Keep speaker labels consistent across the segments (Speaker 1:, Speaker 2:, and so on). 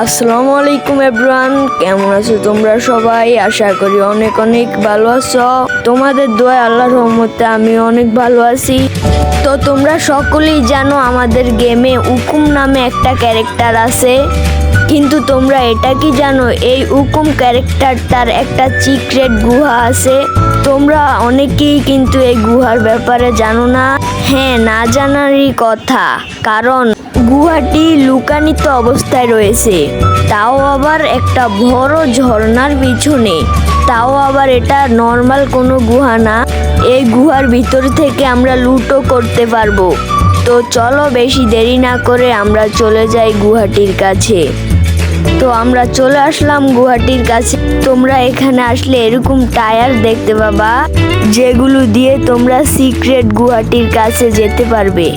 Speaker 1: আসসালামু আলাইকুম এভরিওয়ান, কেমন আছো তোমরা সবাই? আশা করি অনেক অনেক ভালো আছো। তোমাদের দোয়ায় আল্লাহর রহমতে আমি অনেক ভালো আছি। তো তোমরা সকলেই জানো আমাদের গেমে উকুম নামে একটা ক্যারেক্টার আছে, কিন্তু তোমরা এটা কি জানো এই উকুম ক্যারেক্টারটার একটা সিক্রেট গুহা আছে? তোমরা অনেকেই কিন্তু এই গুহার ব্যাপারে জানো না। হ্যাঁ, না জানারই কথা, কারণ গুহাটি লুকায়িত অবস্থায় রয়েছে, তাও আবার একটা বড় ঝর্ণার পিছনে। তাও আবার এটা নর্মাল কোনো গুহা না, এই গুহার ভিতর থেকে আমরা লুটও করতে পারবো। তো চলো বেশি দেরি না করে আমরা চলে যাই গুহাটির কাছে। তো আমরা চলে আসলাম গুহাটির কাছে। তোমরা এখানে আসলে এরকম টায়ার দেখতে পাবা, যেগুলো দিয়ে তোমরা সিক্রেট গুহাটির কাছে যেতে পারবে।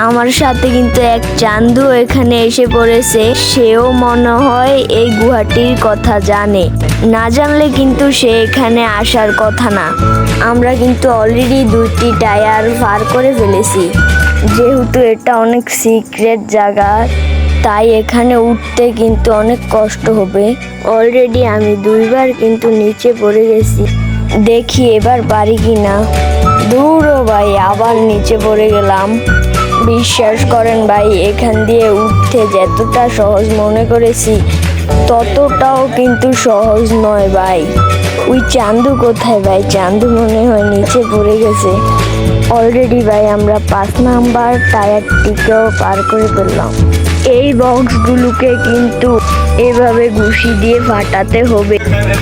Speaker 1: আমার সাথে কিন্তু এক চান্দু এখানে এসে পড়েছে, সেও মনে হয় এই গুহাটির কথা জানে। না জানলে কিন্তু সে এখানে আসার কথা না। আমরা কিন্তু অলরেডি 2টি টায়ার পার করে ফেলেছি। যেহেতু এটা অনেক সিক্রেট জায়গা, তাই এখানে উঠতে কিন্তু অনেক কষ্ট হবে। অলরেডি আমি 2বার কিন্তু নিচে পড়ে গেছি, দেখি এবার পারি কিনা। দূরও ভাই, আবার নিচে পড়ে গেলাম। বিশ্বাস করেন ভাই, এখান দিয়ে উঠতে যতটা সহজ মনে করেছি ততটাও কিন্তু সহজ নয় ভাই। ওই চান্দু কোথায় ভাই? চান্দু মনে হয় নিচে পড়ে গেছে। অলরেডি ভাই আমরা 5 নাম্বার টায়ারটিকেও পার করে ফেললাম। এই বক্সগুলোকে কিন্তু এভাবে ঘুষি দিয়ে ফাটাতে হবে।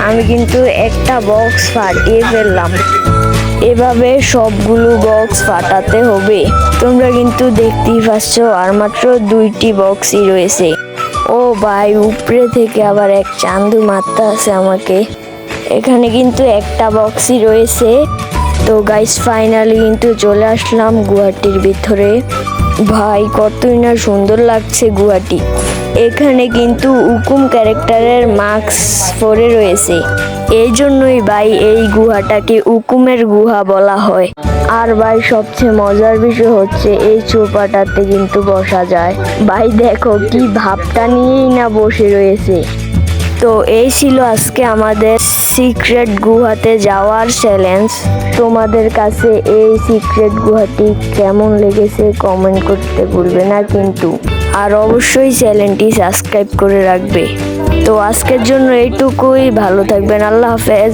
Speaker 1: আমি কিন্তু একটা বক্স ফাটিয়ে ফেললাম। এভাবে সবগুলো বক্স ফাটাতে হবে। তোমরা কিন্তু দেখতেই পাচ্ছ আর মাত্র 2টি বক্সই রয়েছে। ও ভাই, উপরে থেকে আবার এক চান্দু মারতে আছে আমাকে। এখানে কিন্তু একটা বক্সই রয়েছে। তো গাইস, ফাইনালি কিন্তু চলে আসলাম গুহাটির ভিতরে। ভাই, কতই না সুন্দর লাগছে গুহাটি। এখানে কিন্তু উকুম ক্যারেক্টারের মাস্ক পরে রয়েছে, এই জন্যই ভাই এই গুহাটাকে উকুমের গুহা বলা হয়। আর ভাই, সবচেয়ে মজার বিষয় হচ্ছে এই চৌপাটাতে কিন্তু বসা যায়। ভাই দেখো কি ভাবটা নিয়েই না বসে রয়েছে। তো এই ছিল আজকে আমাদের সিক্রেট গুহাতে যাওয়ার চ্যালেঞ্জ। তোমাদের কাছে এই সিক্রেট গুহাটি কেমন লেগেছে কমেন্ট করতে ভুলবে না কিন্তু। আর অবশ্যই চ্যানেলটি সাবস্ক্রাইব করে রাখবে। তো আজকের জন্য এইটুকুই, ভালো থাকবেন, আল্লাহ হাফেজ।